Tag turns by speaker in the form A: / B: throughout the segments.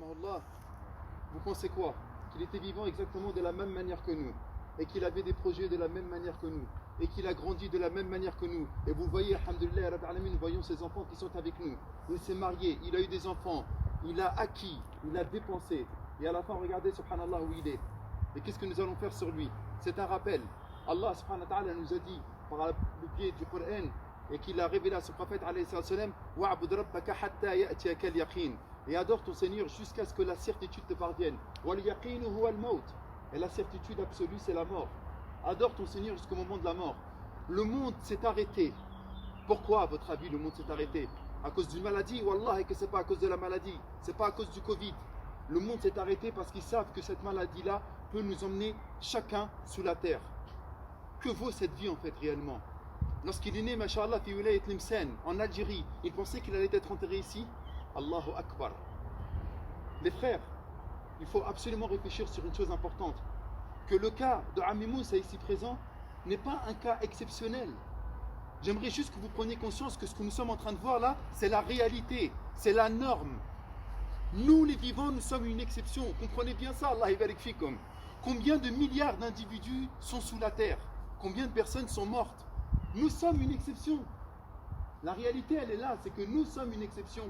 A: rahimahullah, vous pensez quoi? Qu'il était vivant exactement de la même manière que nous, et qu'il avait des projets de la même manière que nous, et qu'il a grandi de la même manière que nous. Et vous voyez, alhamdoulilah, nous voyons ces enfants qui sont avec nous. Il s'est marié, il a eu des enfants, il a acquis, il a dépensé. Et à la fin, regardez, subhanallah, où il est. Et qu'est-ce que nous allons faire sur lui? C'est un rappel. Allah subhanahu wa ta'ala nous a dit, par le biais du Coran, et qu'il a révélé à son prophète, alayhi salam, wa'bud rabbaka hatta ya'tiyaka al-yaqin. Et adore ton Seigneur jusqu'à ce que la certitude te parvienne. Wal yaqinu huwa al-maut. Et la certitude absolue, c'est la mort. Adore ton Seigneur jusqu'au moment de la mort. Le monde s'est arrêté. Pourquoi, à votre avis, le monde s'est arrêté? À cause d'une maladie? Wallah, et que c'est pas à cause de la maladie. C'est pas à cause du Covid. Le monde s'est arrêté parce qu'ils savent que cette maladie-là peut nous emmener chacun sous la terre. Que vaut cette vie en fait réellement? Lorsqu'il est né, masha'Allah, fi wilayat Tlemcen, en Algérie, il pensait qu'il allait être enterré ici. Allahu Akbar. Les frères, il faut absolument réfléchir sur une chose importante. Que le cas de Ammi Moussa ici présent n'est pas un cas exceptionnel. J'aimerais juste que vous preniez conscience que ce que nous sommes en train de voir là, c'est la réalité, c'est la norme. Nous les vivants, nous sommes une exception. Comprenez bien ça, Allah yabarik fikum. Combien de milliards d'individus sont sous la terre? Combien de personnes sont mortes? Nous sommes une exception. La réalité, elle est là, c'est que nous sommes une exception.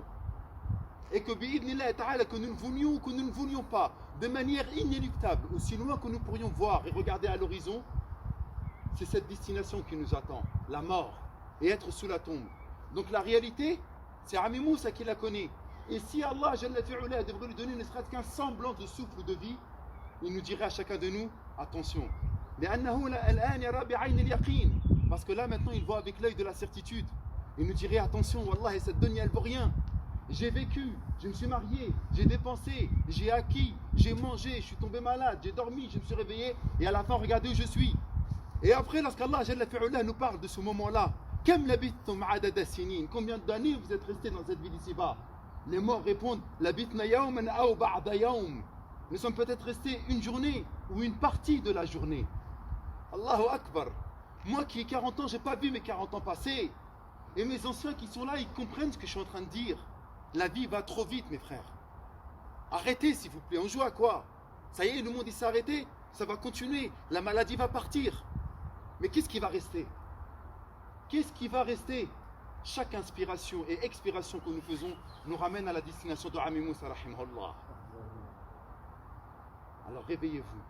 A: Et que, bi'idhnillah ta'ala, que nous le voulions ou que nous ne voulions pas, de manière inéluctable, aussi loin que nous pourrions voir et regarder à l'horizon, c'est cette destination qui nous attend, la mort, et être sous la tombe. Donc la réalité, c'est Ammi Moussa qui la connaît. Et si Allah Jalla fi'ula devrait lui donner ne serait-ce qu'un semblant de souffle de vie, il nous dirait à chacun de nous, attention. Parce que là maintenant il voit avec l'œil de la certitude. Il nous dirait attention, Wallah, cette dunya elle vaut rien. J'ai vécu, je me suis marié, j'ai dépensé, j'ai acquis, j'ai mangé, je suis tombé malade, j'ai dormi, je me suis réveillé, et à la fin regardez où je suis. Et après lorsqu'Allah Jalla fi'ula nous parle de ce moment-là, combien d'années vous êtes restés dans cette ville ici-bas? Les morts répondent, nous sommes peut-être restés une journée ou une partie de la journée. Allahu Akbar. Moi qui ai 40 ans, je n'ai pas vu mes 40 ans passer. Et mes anciens qui sont là, ils comprennent ce que je suis en train de dire. La vie va trop vite, mes frères. Arrêtez, s'il vous plaît. On joue à quoi? Ça y est, le monde il s'est arrêté. Ça va continuer. La maladie va partir. Mais qu'est-ce qui va rester? Qu'est-ce qui va rester? Chaque inspiration et expiration que nous faisons nous ramène à la destination de Ammi Moussa rahimahullah. Alors réveillez-vous.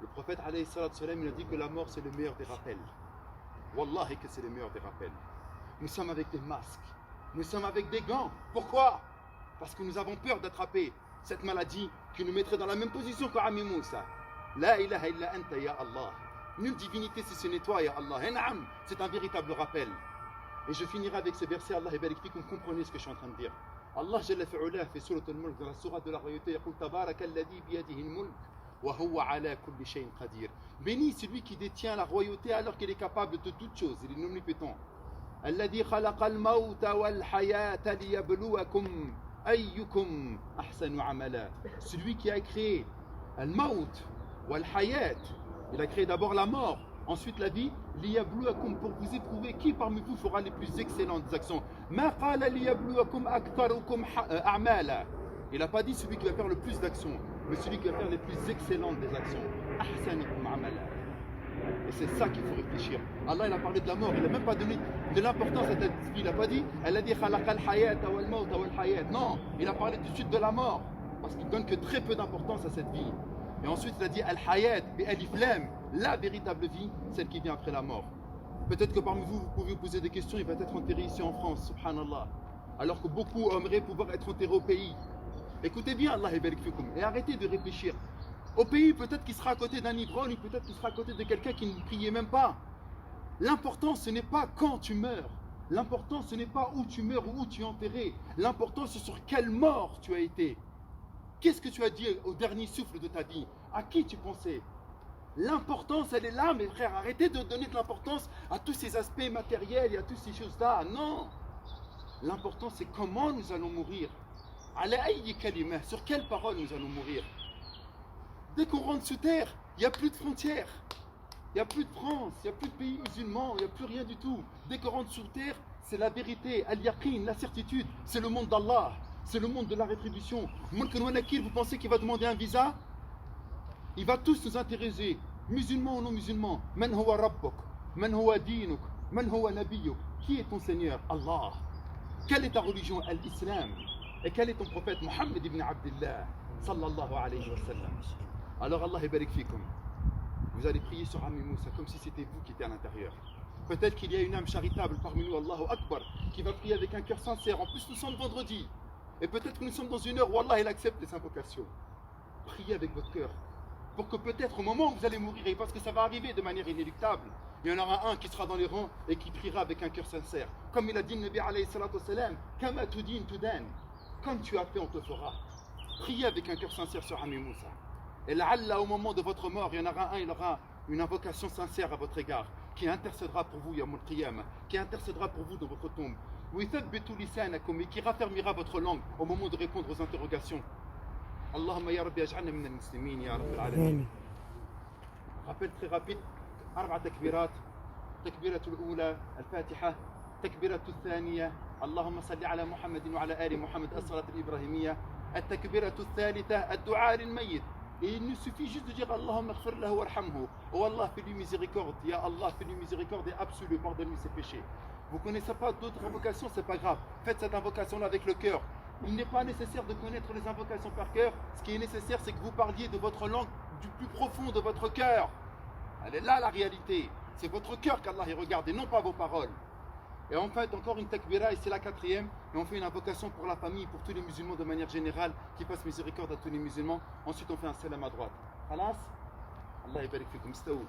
A: Le prophète alayhi salatu salam, il a dit que la mort c'est le meilleur des rappels. Wallahi que c'est le meilleur des rappels. Nous sommes avec des masques, nous sommes avec des gants. Pourquoi? Parce que nous avons peur d'attraper cette maladie qui nous mettrait dans la même position que Ammi Moussa. La ilaha illa anta ya Allah. Nulle divinité si ce n'est toi ya Allah. C'est un véritable rappel. Et je finirai avec ces versets, Allah yabarik fikum, comprenez ce que je suis en train de dire. Allah Jalla fi'ula fait surat al-Mulk, dans la sourate de la royauté, yaqul tabaraka alladhi biyadihi al-mulk wa huwa ala kulli shay'in qadir. Béni celui qui détient la royauté alors qu'il est capable de toutes choses, il est omnipotent. Alladhi khalaqa al-mawta wal hayata liyabluwakum ayyukum ahsanu amala. Celui qui a créé al-maut wal hayat, il a créé d'abord la mort, ensuite la vie, liyabluwakum, pour vous éprouver qui parmi vous fera les plus excellentes actions. Ma qala liyabluwakum aktharukum a'mala. Il n'a pas dit celui qui va faire le plus d'actions, mais celui qui va faire les plus excellentes des actions. Ahsanikum amala. Et c'est ça qu'il faut réfléchir. Allah il a parlé de la mort, il n'a même pas donné de l'importance à cette vie. Il n'a pas dit elle a dit khalaqa al-hayata wal mawta wal hayat. Non, il a parlé tout de suite de la mort, parce qu'il donne que très peu d'importance à cette vie. Et ensuite il a dit al-hayat bi alif lam, la véritable vie, celle qui vient après la mort. Peut-être que parmi vous, vous pouvez vous poser des questions, il va être enterré ici en France, subhanallah. Alors que beaucoup aimeraient pouvoir être enterrés au pays. Écoutez bien, Allah yabarik fikum, et arrêtez de réfléchir. Au pays, peut-être qu'il sera à côté d'un ivrogne, peut-être qu'il sera à côté de quelqu'un qui ne priait même pas. L'important, ce n'est pas quand tu meurs. L'important, ce n'est pas où tu meurs ou où tu es enterré. L'important, c'est sur quelle mort tu as été. Qu'est-ce que tu as dit au dernier souffle de ta vie? À qui tu pensais? L'importance, elle est là, mes frères. Arrêtez de donner de l'importance à tous ces aspects matériels et à toutes ces choses-là. Non. L'important, c'est comment nous allons mourir. Sur quelle parole nous allons mourir? Dès qu'on rentre sous terre, il n'y a plus de frontières. Il n'y a plus de France, il n'y a plus de pays musulmans, il n'y a plus rien du tout. Dès qu'on rentre sur terre, c'est la vérité, al-yaqin, la certitude. C'est le monde d'Allah. C'est le monde de la rétribution. Munkar wa Nakir, vous pensez qu'il va demander un visa? Il va tous nous intéresser, musulmans ou non musulmans. Man huwa rabbuk, man huwa dinuk, man huwa nabiyyuk. Qui est ton Seigneur? Allah. Quelle est ta religion? L'islam. Et quel est ton prophète? Mohammed ibn Abdullah sallallahu alayhi wa sallam. Alors Allah barik fikum. Vous allez prier sur Ami Moussa comme si c'était vous qui étiez à l'intérieur. Peut-être qu'il y a une âme charitable parmi nous, Allahu Akbar, qui va prier avec un cœur sincère. En plus, nous sommes vendredi. Et peut-être que nous sommes dans une heure où Allah il accepte les invocations. Priez avec votre cœur. Pour que peut-être au moment où vous allez mourir, et parce que ça va arriver de manière inéluctable, il y en aura un qui sera dans les rangs et qui priera avec un cœur sincère. Comme il a dit le Nabi alayhi salatu wassalam, Kama tudin tudan. Comme tu as fait, on te fera. Priez avec un cœur sincère sur Ami Moussa. Et la'alla, au moment de votre mort, il y en aura un, il aura une invocation sincère à votre égard, qui intercédera pour vous, Yawm al-Qiyamah, qui intercédera pour vous dans votre tombe. Et qui raffermira votre langue au moment de répondre aux interrogations. Allahumma ya Rabbi aj'alna min al-muslimin ya Rabbil alamin. Rappel très rapide, 4 takbirat. تكبيرة الأولى الفاتحة، تكبيرة الثانية اللهم صل على محمد وعلى آل محمد الصلاة الإبراهيمية، التكبيرة الثالثة الدعاء للميت. Et il nous suffit juste de dire Allahumma ighfir lahu warhamhu. Oh Allah, fais-lui miséricorde. Ya Allah, fais-lui miséricorde et absolue, pardonne-lui ses péchés. Vous ne connaissez pas d'autres invocations, c'est pas grave. Faites cette invocation-là avec le cœur. Il n'est pas nécessaire de connaître les invocations par cœur. Ce qui est nécessaire, c'est que vous parliez de votre langue du plus profond de votre cœur. Elle est là la réalité. C'est votre cœur qu'Allah y regarde et non pas vos paroles. Et en fait, encore une takbira, et c'est la 4e. Et on fait une invocation pour la famille, pour tous les musulmans de manière générale, qui fassent miséricorde à tous les musulmans. Ensuite, on fait un salam à droite. Khalas? Allah yabarik fikum. Staou.